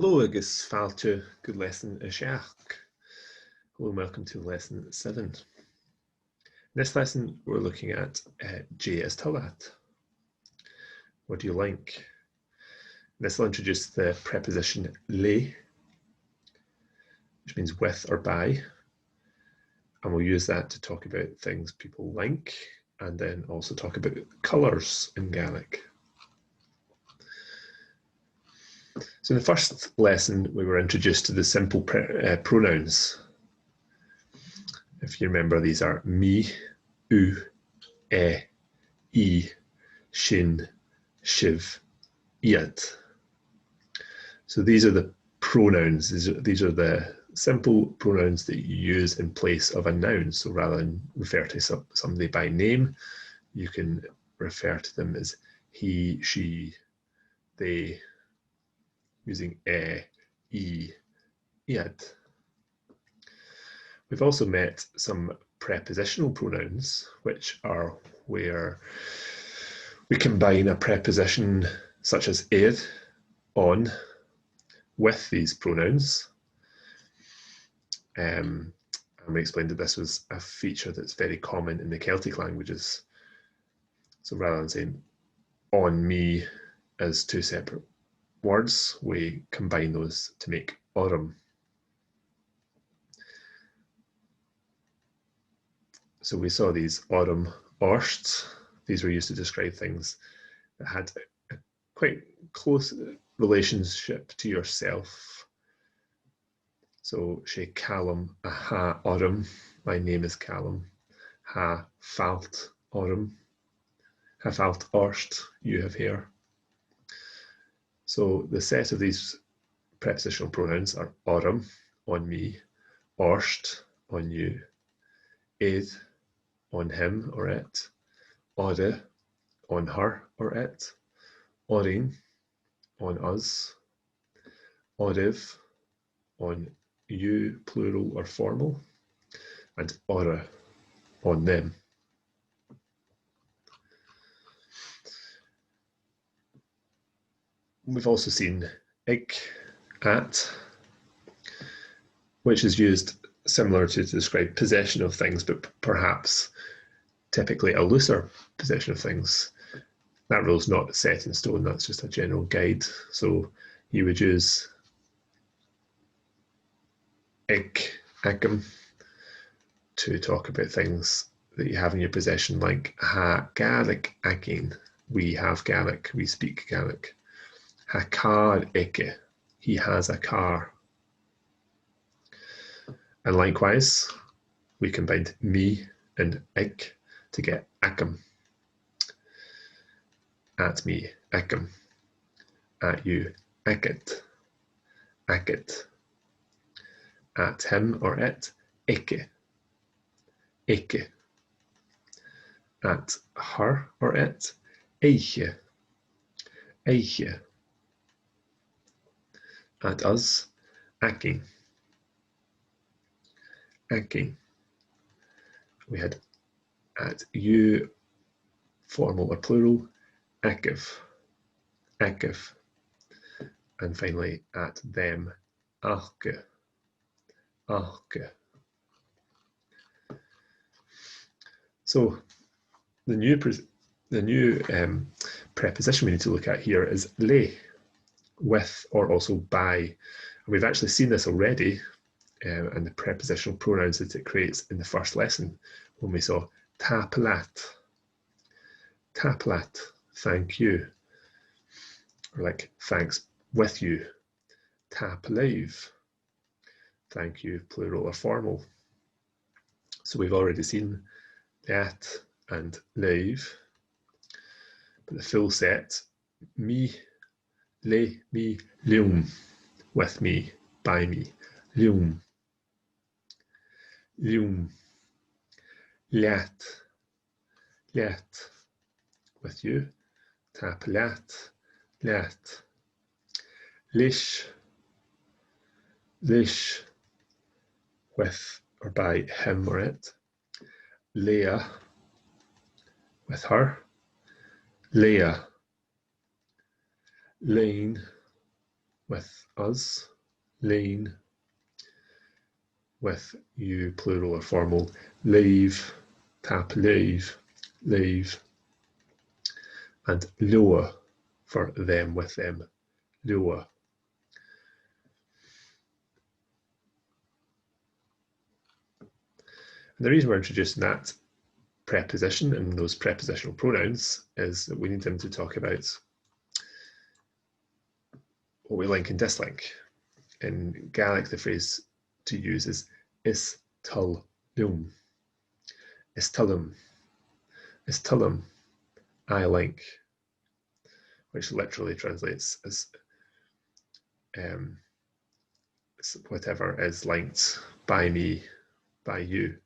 Hello, agus fáilte good lesson seach. Hello and welcome to lesson 7. In this lesson, we're looking at J as talat. What do you like? This will introduce the preposition le, which means with or by, and we'll use that to talk about things people like, and then also talk about colours in Gaelic. So in the first lesson, we were introduced to the simple pronouns. If you remember, these are me, u, e, I, shin, shiv, iad. So these are the pronouns. These are the simple pronouns that you use in place of a noun. So rather than refer to somebody by name, you can refer to them as he, she, they, using e, I, iad. We've also met some prepositional pronouns, which are where we combine a preposition such as ed, on, with these pronouns. And we explained that this was a feature that's very common in the Celtic languages. So rather than saying on me as two separate words, we combine those to make orm. So we saw these orm, orst. These were used to describe things that had a quite close relationship to yourself. So sé Callum a ha orm. My name is Callum. Ha falt orm. Ha falt orst. You have hair. So the set of these prepositional pronouns are orm, on me, orst, on you, ed, on him or it, ode, on her or it, orin, on us, oriv, on you, plural or formal, and ora, on them. We've also seen ig, at, which is used similar to describe possession of things, but perhaps typically a looser possession of things. That rule is not set in stone, that's just a general guide. So you would use ig, agam, to talk about things that you have in your possession, like ha Gaelic agin, we have Gaelic, we speak Gaelic. Ha car ike, he has a car. And likewise, we combined me and ig to get agam. At me, agam. At you, agit. Agit. At him or it, ike. Ike. At her or it, eiche. Eiche. At us, aking. Aking. We had at you, formal or plural, akiv. Akiv. And finally, at them, achke. Achke. So the new preposition we need to look at here is le, with or also by. And we've actually seen this already and the prepositional pronouns that it creates in the first lesson when we saw taplat. Taplat, thank you. Or like thanks with you. Taplaiv, thank you, plural or formal. So we've already seen that and leiv, but the full set, me, le, me, lium, with me, by me, lium, lium, liat, liat, with you, taplat, liat, lish, lish, with or by him or it, Leah, with her, Leah, Lane, with us, lean, with you, plural or formal, leave, tap, leave, and lower for them, with them, lower. And the reason we're introducing that preposition and those prepositional pronouns is that we need them to talk about what we like and dislike. In Gaelic, the phrase to use is tull lum. Is tullum. Is tullum. I like, which literally translates as whatever is liked by me, by you.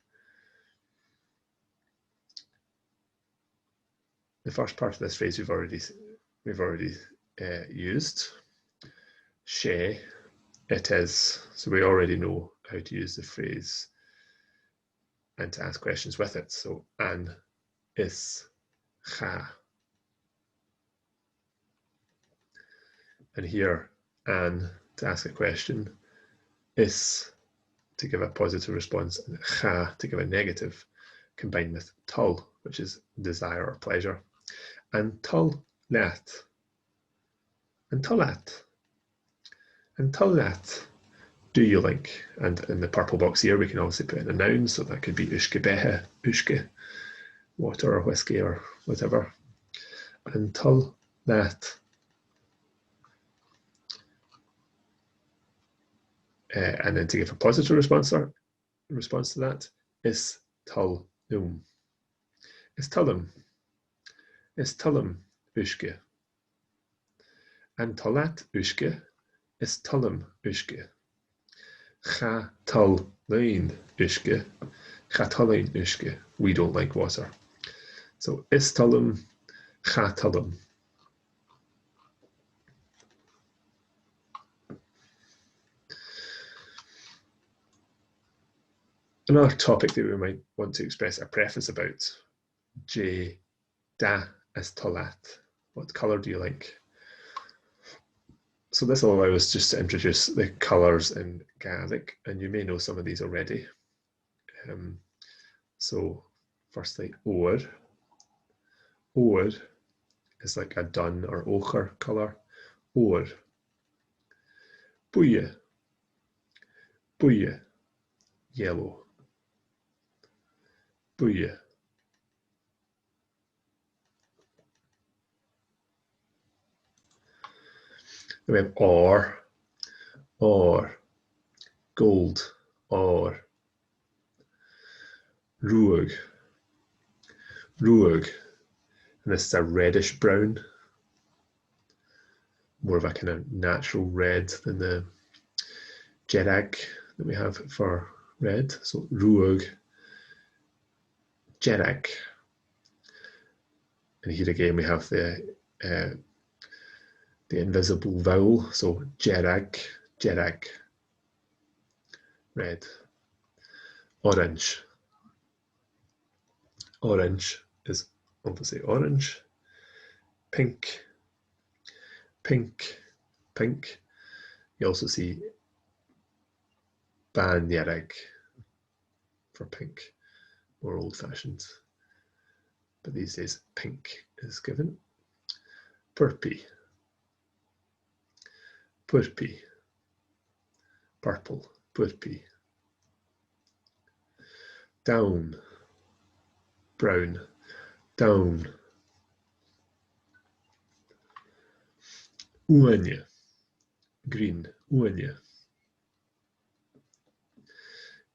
The first part of this phrase we've already used. She, it is. So we already know how to use the phrase and to ask questions with it. So an, is, cha. And here, an to ask a question, is to give a positive response, and cha to give a negative, combined with tull, which is desire or pleasure, and tull lat, and tullat, and tullat. Do you like? And in the purple box here, we can obviously put in a noun, so that could be ushke behe, ushke, water or whiskey or whatever. And tull that. And then to give a positive response to that, is tull num. Is tullum. Is tullum ushke. And tullat ushke is tullum ushke. Cha tull lein ushke. Cha tullein ushke. We don't like water. So is tullum, cha tullum. Another topic that we might want to express a preface about, J, da is tullat. What colour do you like? So this will allow us just to introduce the colours in Gaelic, and you may know some of these already. So firstly, oer. Oer is like a dun or ochre colour. Oer. Buie. Buie. Yellow. Buie. We have or, gold, or, ruig, and this is a reddish brown, more of a kind of natural red than the jerag that we have for red. So ruig, jerag, and here again we have the invisible vowel, so jerag, red. Orange is obviously orange. Pink. You also see banjerag for pink, more old-fashioned, but these days pink is given. Purpy, purple, purpy. Down, brown, down. Uanje, green, uanje.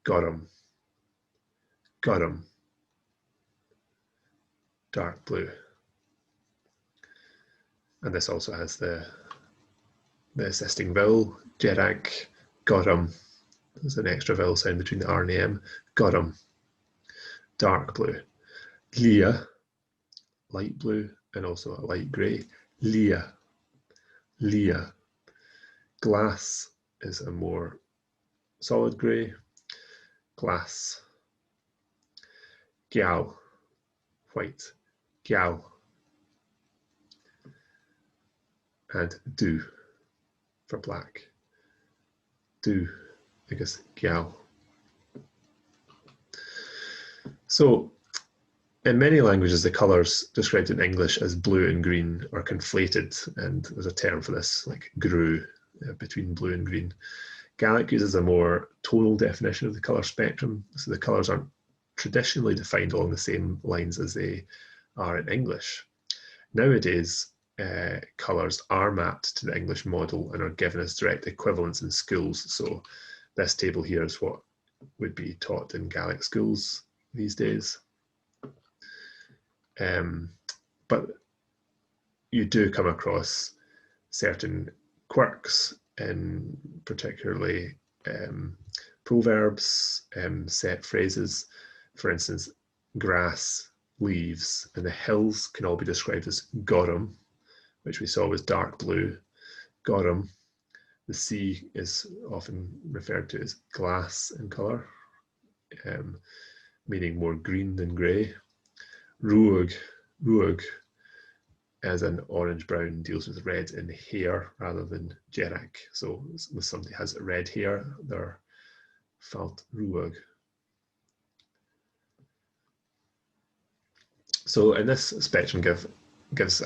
Gorum, dark blue. And this also has the assisting vowel, jerag, gorum. There's an extra vowel sound between the R and the M. Gorum, dark blue. Lia, light blue, and also a light grey. Lia. Glass is a more solid grey. Glass. Gyal, white. Gyal. And do, for black. Du agus gal. So in many languages, the colours described in English as blue and green are conflated, and there's a term for this, like grue, between blue and green. Gaelic uses a more tonal definition of the colour spectrum, so the colours aren't traditionally defined along the same lines as they are in English. Nowadays, colours are mapped to the English model and are given as direct equivalents in schools. So this table here is what would be taught in Gaelic schools these days. But you do come across certain quirks in particularly proverbs, set phrases. For instance, grass, leaves, and the hills can all be described as gorum, which we saw was dark blue. Gorum. The sea is often referred to as glass in colour, meaning more green than grey. Ruag as an orange-brown deals with red in hair rather than jerak. So when somebody has red hair, they're falt ruag. So in this spectrum gives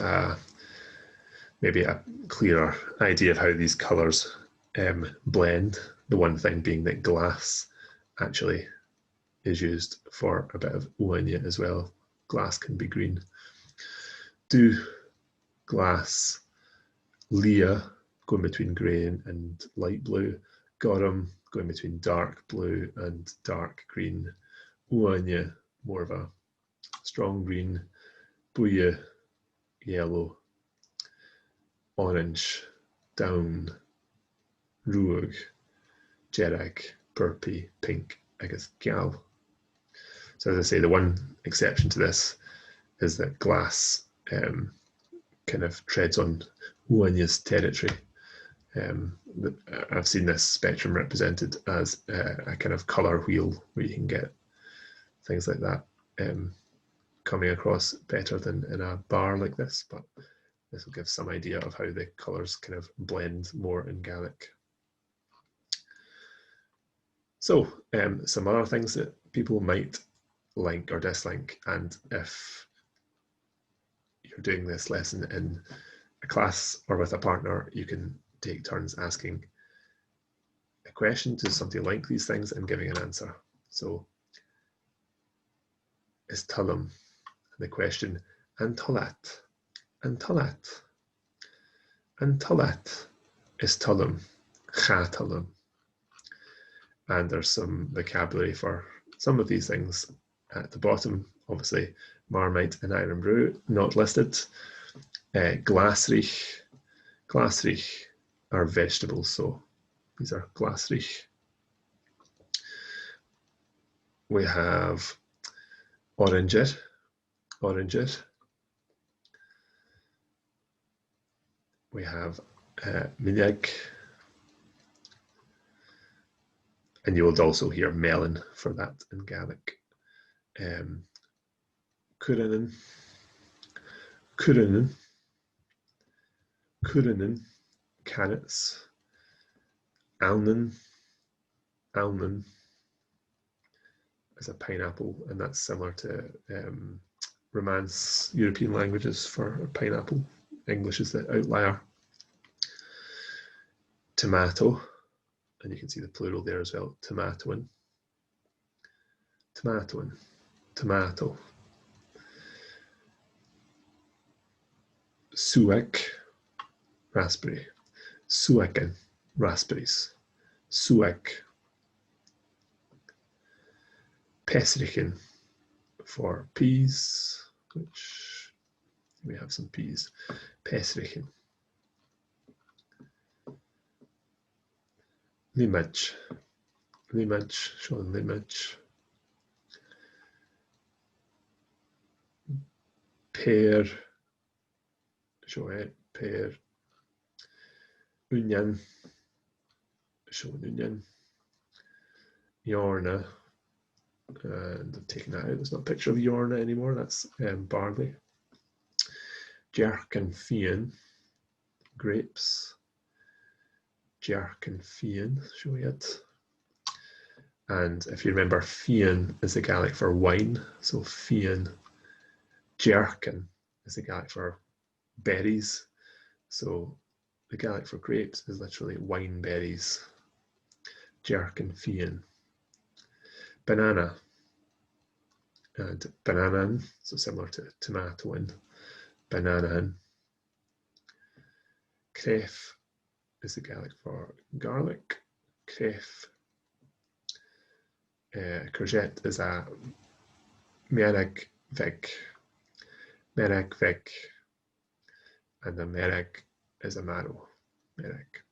maybe a clearer idea of how these colours blend. The one thing being that glass actually is used for a bit of uania as well. Glass can be green. Du, glass. Leah, going between grey and light blue. Gorum, going between dark blue and dark green. Uania, more of a strong green. Buya, yellow. Orange, down. Ruag, jerak, purpy, pink, I guess gal. So as I say, the one exception to this is that glass kind of treads on Uania's territory. I've seen this spectrum represented as a kind of colour wheel where you can get things like that coming across better than in a bar like this, but this will give some idea of how the colours kind of blend more in Gaelic. So some other things that people might like or dislike, and if you're doing this lesson in a class or with a partner, you can take turns asking a question to somebody like these things and giving an answer. So is tullum, the question, and tullat, and tullat, and tullat is tullum, cha tullum. And there's some vocabulary for some of these things at the bottom. Obviously, Marmite and Iron Brew not listed. Glasrich are vegetables, so these are glasrich. We have oranger. We have minig. And you will also hear melon for that in Gaelic. Curanin, carrots. Alnan is a pineapple, and that's similar to Romance European languages for pineapple. English is the outlier. Tomato, and you can see the plural there as well, tomatoin. Tomato. Suek, raspberry. Sueken, raspberries. Suek. Pesrichen for peas, which we have some peas. Pesrichen. Limaj, Sean Limaj. Pear, pear. Onion, Sean Onion. Yorna, and I've taken that out. There's not a picture of Yorna anymore. That's barley. Jerk and Fian, grapes. jerk and fian, show it. And if you remember, fian is the Gaelic for wine, so fian. Jerkin is the Gaelic for berries, so the Gaelic for grapes is literally wine berries. Jerkin fian. Banana and bananan, so similar to tomato and bananan. Cref is the Gaelic for garlic. Cref. Courgette is a merag veg. Merag veg. And the merag is a marrow. Merag.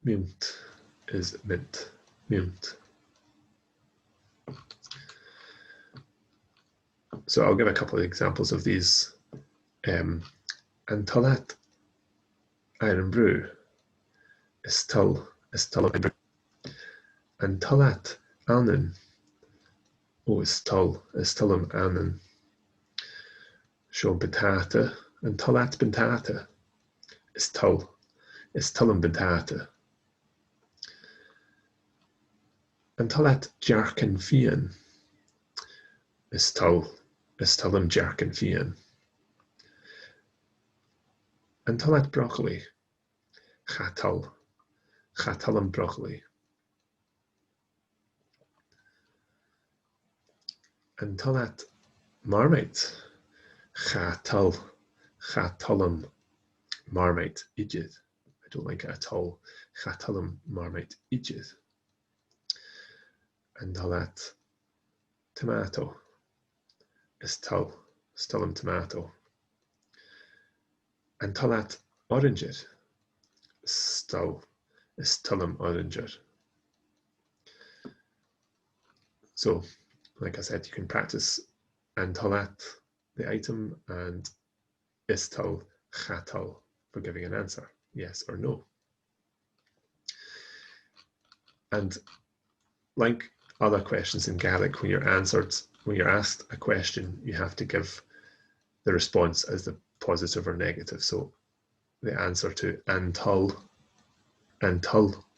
Mint is mint. Mint. So I'll give a couple of examples of these. And Talat iron brew is tull iron brew. And Talat alnan is tullum alnan. Show batata and Talat bentata is tullum bentata. And Talat jarkin fian is tullum jarkin fian. And Talat broccoli chatullum broccoli. And Talat marmite chatullum marmite ijid. I don't like it at all. Chatullum marmite ijid. And Talat tomato is tullum tomato. And Talat oranger is tullum oranger. So, like I said, you can practice and Talat, the item, and istal chatal for giving an answer, yes or no. And like other questions in Gaelic, when you're asked a question, you have to give the response as the positive or negative. So the answer to antal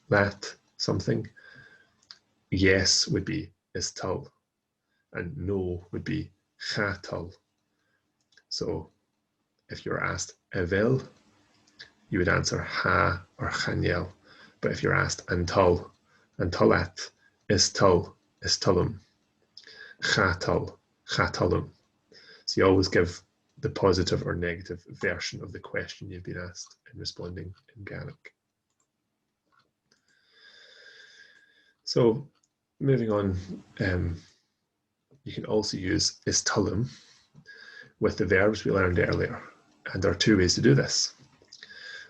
that something, yes would be istal, and no would be chatal. So if you're asked evel, you would answer ha or chaniel. But if you're asked antal, antalat, istal, istullum, chatullum. So you always give the positive or negative version of the question you've been asked in responding in Gaelic. So moving on, you can also use istullum with the verbs we learned earlier. And there are two ways to do this.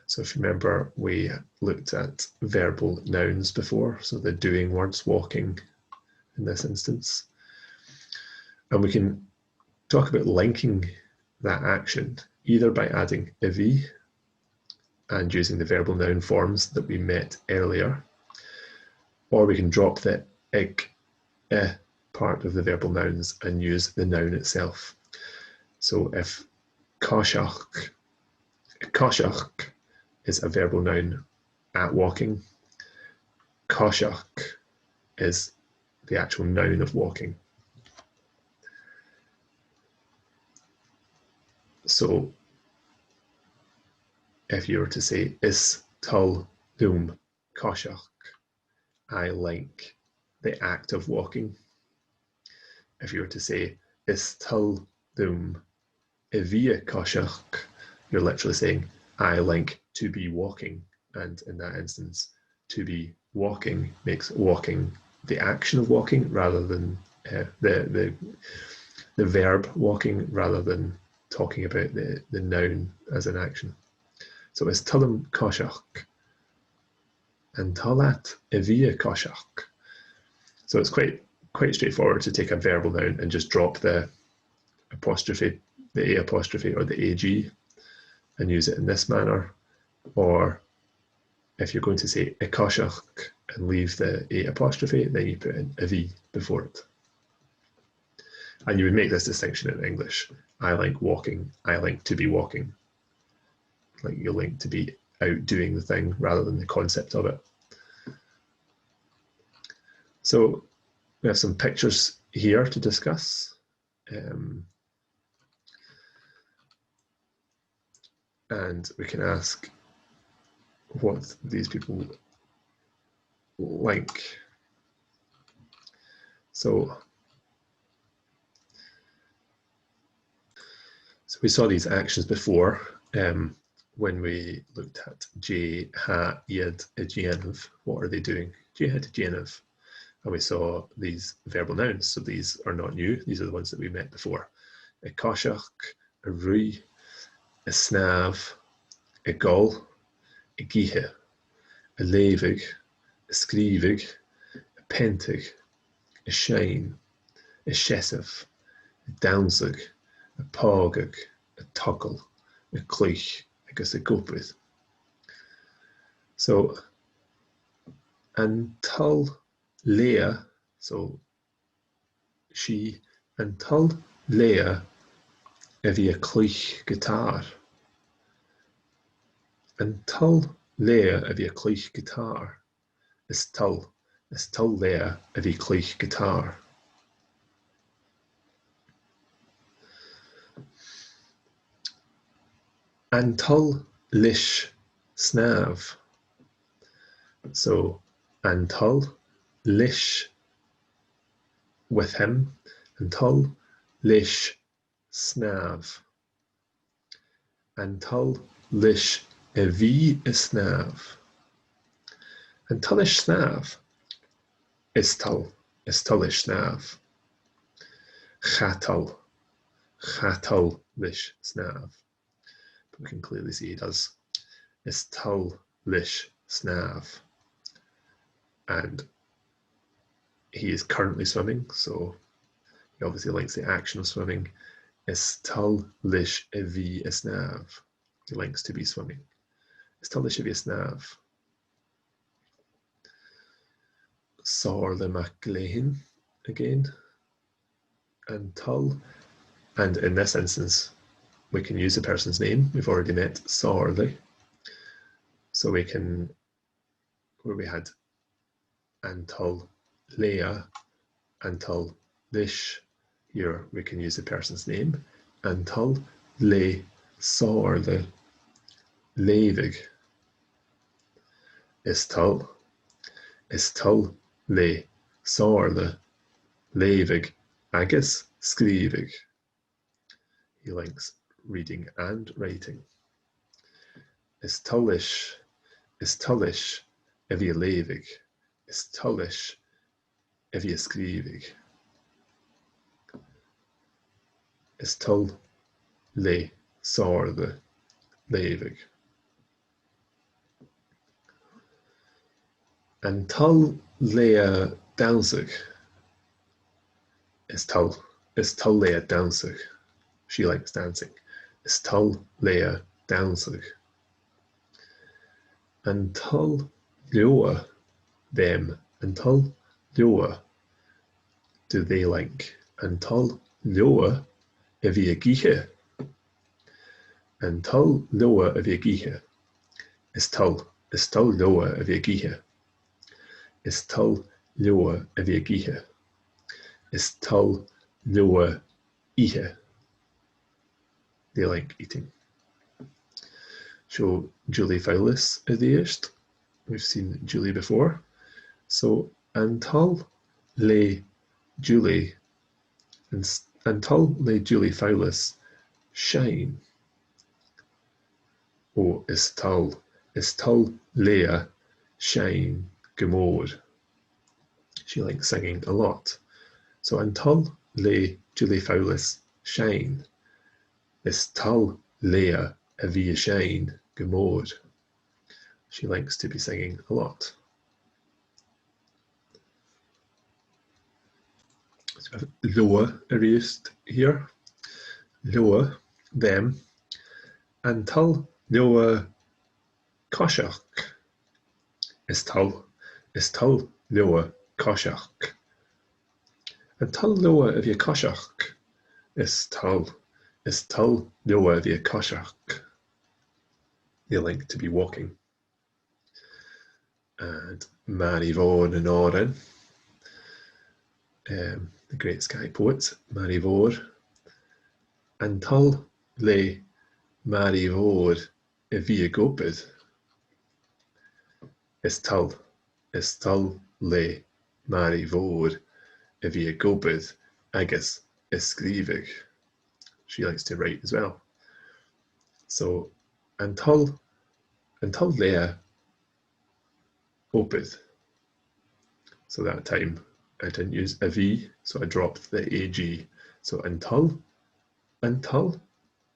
So if you remember, we looked at verbal nouns before, so the doing words, walking in this instance. And we can talk about linking that action either by adding ivi and using the verbal noun forms that we met earlier, or we can drop the ig, part of the verbal nouns and use the noun itself. So if koshach is a verbal noun at walking, koshach is the actual noun of walking. So if you were to say is tull dum koshach, I like the act of walking. If you were to say is tull dum evia koshach, you're literally saying I like to be walking, and in that instance, to be walking makes walking the action of walking rather than the verb walking, rather than talking about the noun as an action. So it's tullum koshach and talat evia koshach. So it's quite straightforward to take a verbal noun and just drop the apostrophe, the a apostrophe or the ag, and use it in this manner. Or if you're going to say a koshach and leave the a apostrophe, then you put in a v before it. And you would make this distinction in English. I like walking. I like to be walking. Like you like to be out doing the thing rather than the concept of it. So we have some pictures here to discuss. And we can ask what these people like. So we saw these actions before when we looked at J, Ha, Iad, Aegeanv. What are they doing? J, Ha, Aegeanv. And we saw these verbal nouns. So these are not new. These are the ones that we met before. A coshach, a rui, a snav, a gol, a gihe, a levig, a skrivig, a pentig, a shane, a shesef, a downsig, a pogig, a toggle, a clich, agus a goprid. So until Leah, so she, until Leah a bhí a clich guitar. Until Leah a bhí a clich guitar. Is till Leah a bhí clich guitar. Until lish snav. So until lish with him, until lish snav. Until lish a bhí a snav. Until lish snav is till lish snav. Chatal lish snav. But we can clearly see he does. Is till lish snav. And he is currently swimming, so he obviously likes the action of swimming. Is till lish a bhí a snav. He likes to be swimming. Is till lish a bhí a snav. Sár le mac léhin again. Until, and in this instance, we can use the person's name. We've already met Sárle. So we can, where we had until Leah, until lish, here we can use the person's name. Until le Sárle levig. Is till le Sárle levig agus skrivig. He likes reading and writing. Is tullish a bhí levig. Is tullish a bhí skrivig. Is tull le Sárle levig. Until Leah downsig. Is tull Leah downsig. She likes dancing. Is tull Leah downsig. Until Leoa them. Until Leoa do they like. Until Leoa a bhí a giche. Until Leoa a bhí a giche. Is tull Leoa a bhí a giche. Is tull Leoa a bhí a giche. Is tull Leoa ihe. They like eating. So Julie Fowlis is the eerst. We've seen Julie before. So until le Julie Fowlis shine. Oh, is tull Leah shine gemór. She likes singing a lot. So until le Julie Fowlis shine. Is tull Leah a bhí a shine gemór. She likes to be singing a lot. So we have Loa erased here. Loa, them. Until Loa koshach. Is tull Loa koshach. Until Loa a bhí koshach. Is tull Loa a bhí koshach. They like to be walking. And Mary Vaughan and Oren, the great Sky poet, Mary Vaughan, and Tull le Mary Vaughan a bhí gopid. Is Tull le Mary Vaughan a bhí gopid agus is scríbig. She likes to write as well. So, and Tull le opid. So that time I didn't use a V, so I dropped the AG. So until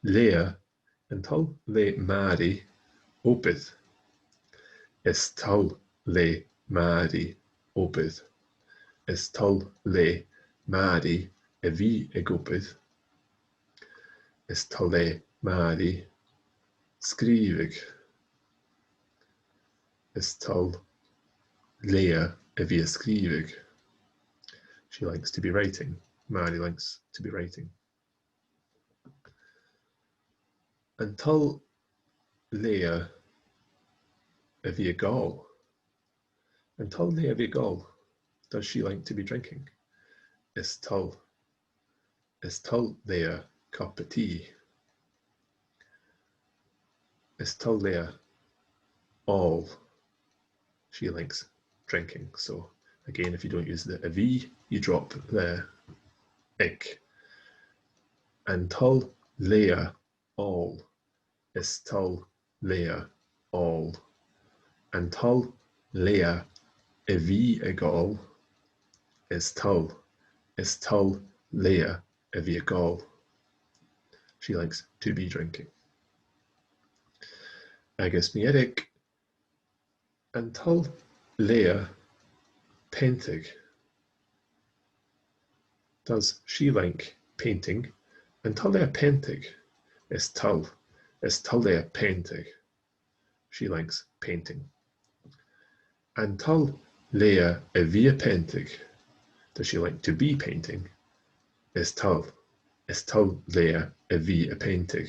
le Mary opid. Is tull le Mary opid. Is tull le Mary a V a gopid. Is tull le Mary scríbig. Is tull Leah a bhí scríbig. She likes to be writing. Mary likes to be writing. Until Leah a bhí gall. Until Leah a bhí gall, does she like to be drinking? Is tull Leah cup of tea? Is tull Leah all? She likes drinking. So again, if you don't use the V, you drop the ik. And tull Leah all. Is tull Leah all. And tull Leah a bhí a gall. Is tull Leah a bhí a gall. She likes to be drinking. Agus ní eric and tull Leah painting. Does she like painting? And tull Leah painting. Is tull Leah painting. She likes painting. And tull Leah a bhí a painting. Does she like to be painting? Is tull Leah a bhí a painting.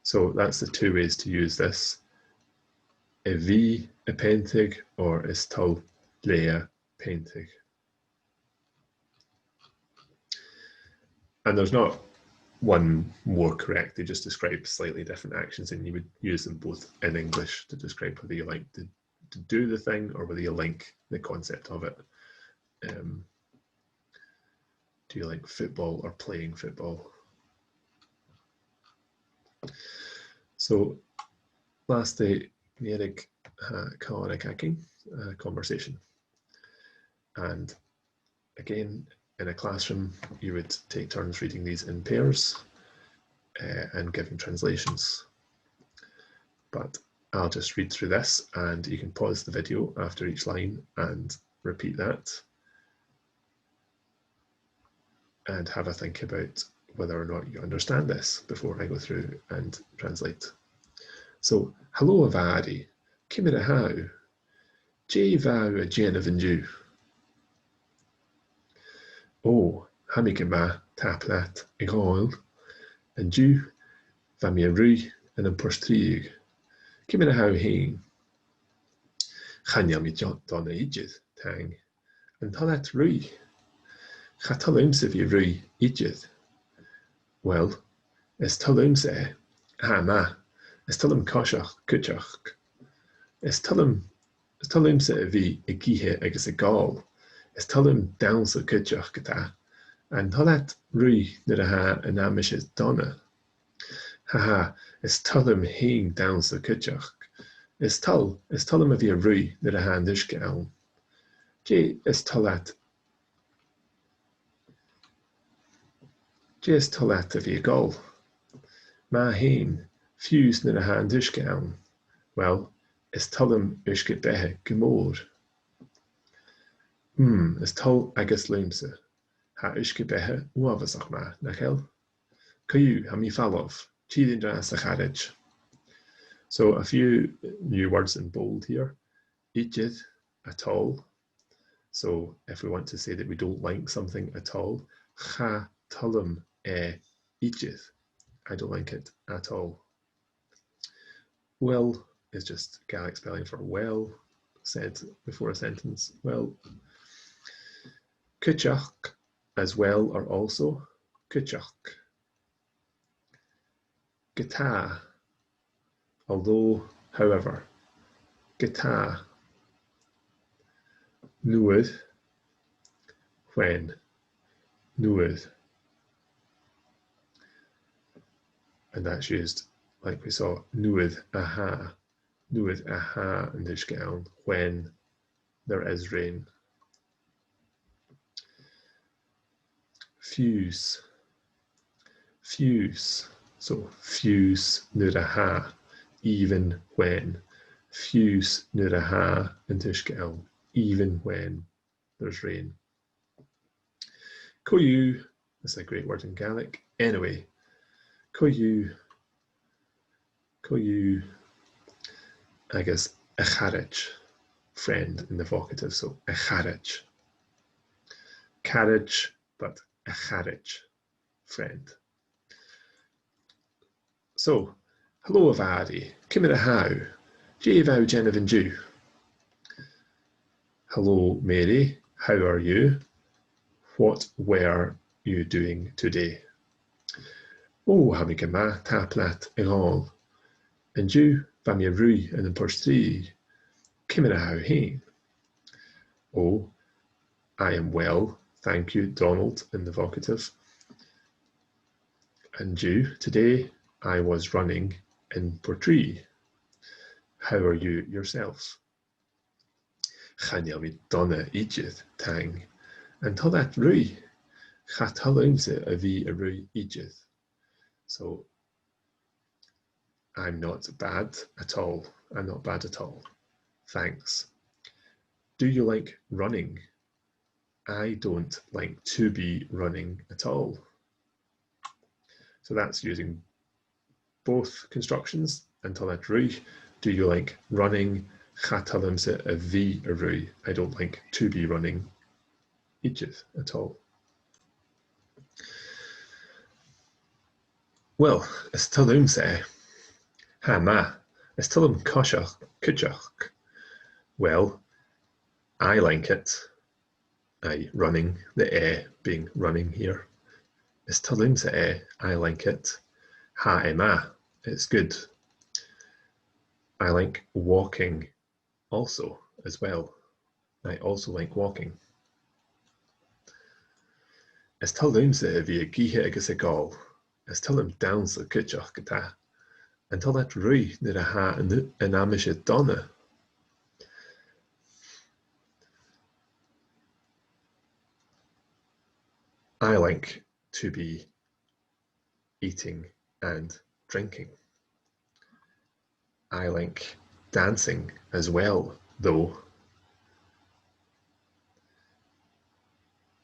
So that's the two ways to use this. A bhí a painting or is tull Leah painting. And there's not one more correct, they just describe slightly different actions, and you would use them both in English to describe whether you like to do the thing or whether you like the concept of it. Do you like football or playing football? So lastly, Nieric Kawarikaki conversation. And again, in a classroom, you would take turns reading these in pairs and giving translations. But I'll just read through this, and you can pause the video after each line and repeat that and have a think about whether or not you understand this before I go through and translate. So, hello Avari, Kimira how? Jay vow a Jane of Jew. Oh, Hamikima tap that egal, and Jew, Vamia Rui, and a Porstrig. Kimira how heen. Chanya mi donna ijid, tang, and talat Rui. Chatalumse vi Rui ijid. Well, is talumse, ha ma, is talum koshach, kutchach. Is talumse vi a gihe agus a gal. Is talum down so kutchach gata, and talat Rui nid a ha an amish is donna. Haha, is talum heen down so kutchach. Is talum a vi a Rui nid a ha an dishke elm. J is talat Jes talat a vi a gal. Ma heen, fuse nid a ha an dishke elm. Well, is talum ushke behe gemor. Is tal agus lumse. Ha ushke behe uavasach ma, nachel. Kayu ha mi falov, chidindra sacharich. So a few new words in bold here. Ijid, at all. So if we want to say that we don't like something at all, cha talum ijid. I don't like it at all. Will is just Gaelic spelling for well, said before a sentence. Well. Cuiteach as well or also. Cuiteach. Gata, although, however. Gata. Nuad, when. Nuad. And that's used, like we saw, nuad aha. Nuad aha in Uisce when there is rain. Fuse. Fuse. So fuse nuad aha, even when. Fuse nuad aha in Uisce even when there's rain. Coyu, that's a great word in Gaelic. Anyway, coyu, I guess, a carriage, friend in the vocative, so a carriage. Carriage, but a carriage, friend. So, hello Avari, Kimera how, Jevau Genevieve Jew. Hello Mary, how are you? What were you doing today? Oh, ha mi gyma taplat all. And you, va mi rwy yn y porstri. Kimera how hein? Oh, I am well, thank you, Donald, in the vocative. And you, today I was running in Portree. How are you yourself? Chanel mi donna Egypt tang. And to that rui, chat halumse a vi a rui Egypt. So I'm not bad at all. I'm not bad at all. Thanks. Do you like running? I don't like to be running at all. So that's using both constructions until that rui. Do you like running? Chatalimse a vi a rui. I don't like to be running Egypt at all. Well, is talumse ha ma. Is talum koshach kuchach. Well, I like it. Running, the being running here. Is talumse I like it. Ha ema, it's good. I like walking also as well. I also like walking. Is talumse vi a gihe agus a gall. Is talum downs a kuchach gata. Until that rui nid a ha an amishe donna. I like to be eating and drinking. I like dancing as well, though.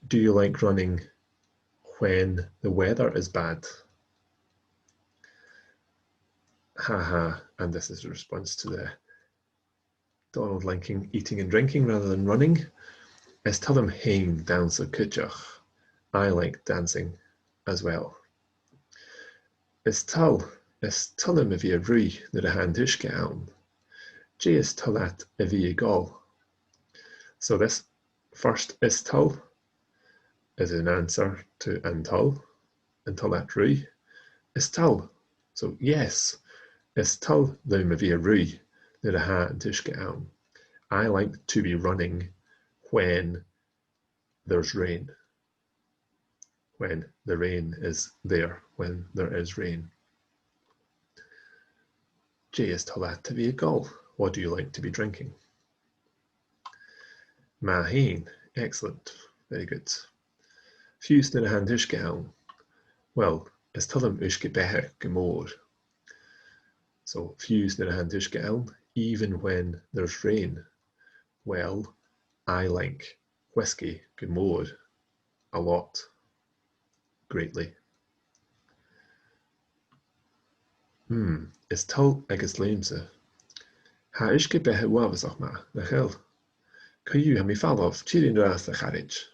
Do you like running when the weather is bad? Haha, and this is a response to the Donald liking eating and drinking rather than running. Is talum hain dance a kuchach. I like dancing as well. Is talum a vi a rui nid a hand Uisce aun. J is talat a vi a gall. So this first is tal is an answer to antal that rui. Is tal. So yes, is tal them a vi a rui nid a hand Uisce aun. I like to be running when there's rain. When the rain is there, when there is rain. J is talat to be a gall. What do you like to be drinking? Maheen, excellent, very good. Fuse na hand Uisce aun. Well, is talum Uisce behe gemór. So fuse na hand Uisce aun, even when there's rain. Well, I like whiskey gemór a lot, greatly. Is tal agus léimse. Ha Uisce behe wafasach ma, na chel. Cayu ha mi fallof, chirin ras a charage.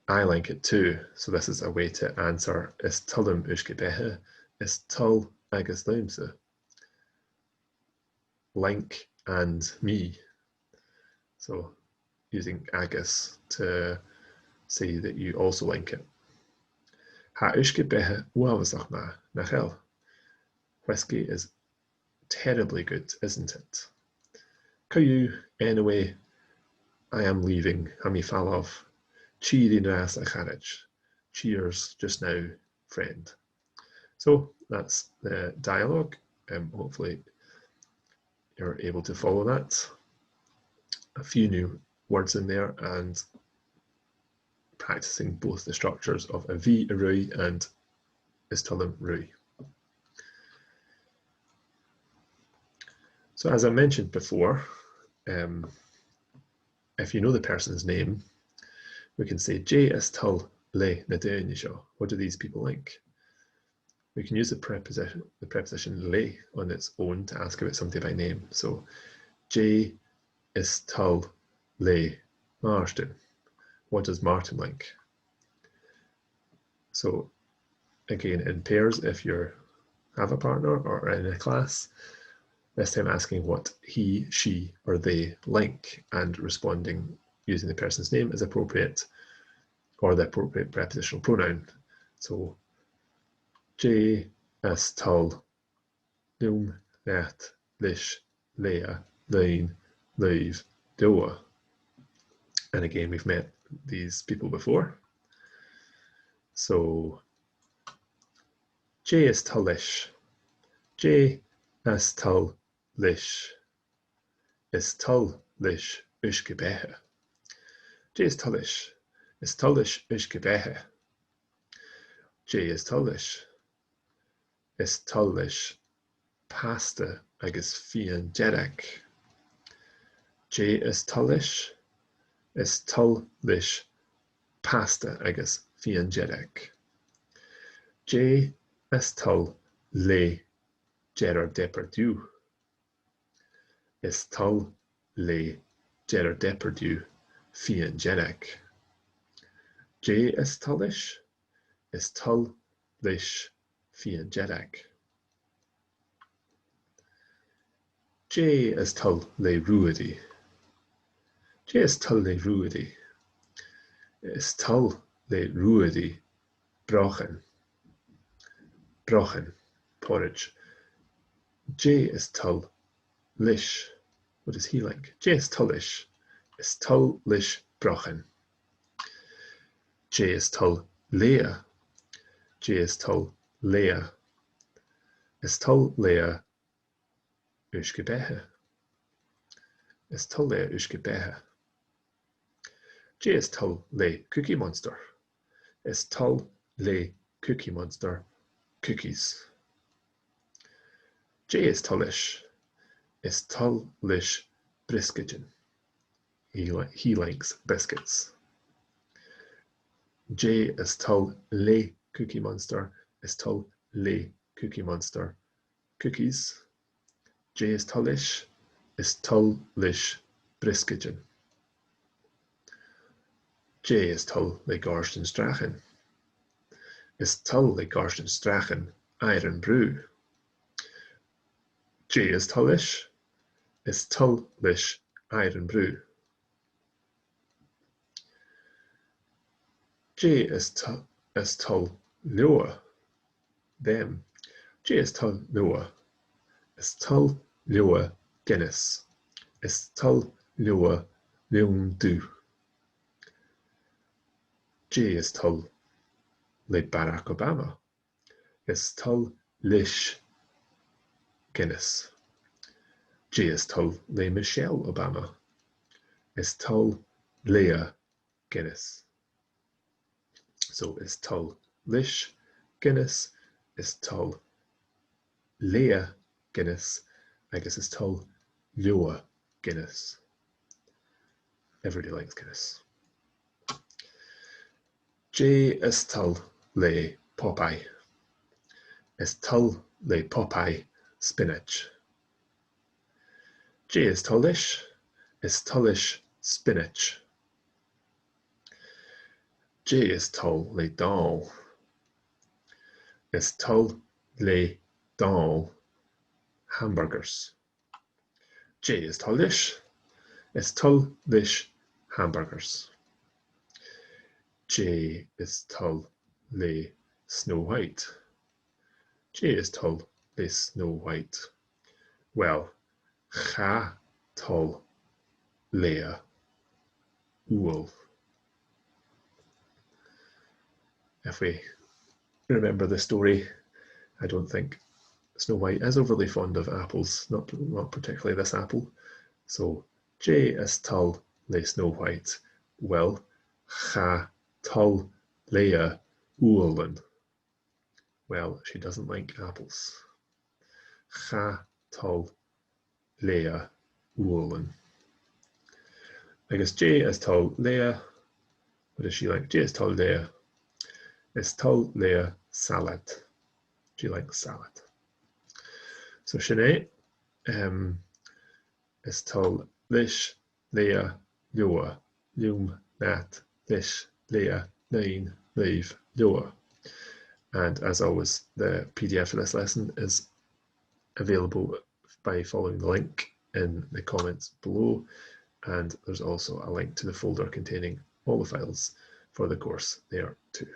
I like it too. So this is a way to answer is talum Uisce behe. is toil agus leimse. Like and me. So using agus to say that you also like it. Ha uisce bethe uamhasach nach hell. Whiskey is terribly good, isn't it? Caillou, anyway, I am leaving, Hami Falov. Cheery ras a carriage. Cheers just now, friend. So that's the dialogue. Hopefully you're able to follow that. A few new words in there and practicing both the structures of a V a rui and Istulum rui. So as I mentioned before, if you know the person's name, we can say J istul le na déine seo. What do these people like? We can use the preposition le on its own to ask about somebody by name. So J istul le Martin. What does Martin like? So again, in pairs, if you have a partner or in a class, this time asking what he, she, or they like and responding using the person's name as appropriate or the appropriate prepositional pronoun. So J istul Num, Leat, Lish, Leia, Lein, Leiv, Doa. And again, we've met these people before. So J istul Lish. J istul Lish. Istul Lish uisce bethe. J istul Lish. Istul Lish uisce bethe. J istul Lish. Istul Lish pasta agus fian jedek. J istul Lish. Istul Lish pasta agus fian jedek. J istul le Gerard Depardieu. Istul le Gerard Depardieu fian jedek. J istul Lish. Istul Lish fian jedek. J istul le ruadi. J istul le ruadi. Istul le ruadi brochen. Brochen, porridge. J istul Lish. What does he like? J istul Lish. Istul Lish brochen. J istul Leia. J istul Leia. Istul Leia uisce bethe. Istul Leia uisce bethe. J istul le Cookie Monster. Istul le Cookie Monster cookies. J istul Lish. Istul Lish brisketjen. He likes biscuits. J istul le Cookie Monster. Istul le Cookie Monster cookies. J istul Lish. Istul Lish brisketjen. J istul le Garsten Strachen. Istul le Garsten Strachen iron brew. J istul Lish. Istul Lish iron brew. J istul Leoa. Them. J istul Leoa. Istul Leoa Guinness. Istul Leoa Leon du. J istul le Barack Obama. Istul Lish Guinness. J istul le Michelle Obama. Istul Leia Guinness. So istul Lish Guinness. Istul Leia Guinness. I guess istul Leoa Guinness. Everybody likes Guinness. J istul le Popeye. Istul le Popeye spinach. J istul Lish. Istul Lish spinach. J istul le dal. Istul les dans hamburgers. J is tullish. Is tullish hamburgers. J is tull les Snow White. J is tull les Snow White. Well, cha tull Leia Owl. If we remember the story, I don't think Snow White is overly fond of apples, not particularly this apple. So J is tull le Snow White. Well, cha tull Leia Owl. Well, she doesn't like apples. Cha tull Leia Owl. I guess J is tull Leia. What does she like? J is tull Leia. Is tull Leia salad. Do you like salad? So Sinead is tull lish Leia Leua. Lum nat lish Leia nine leave Leua. And as always, the PDF for this lesson is available by following the link in the comments below. And there's also a link to the folder containing all the files for the course there too.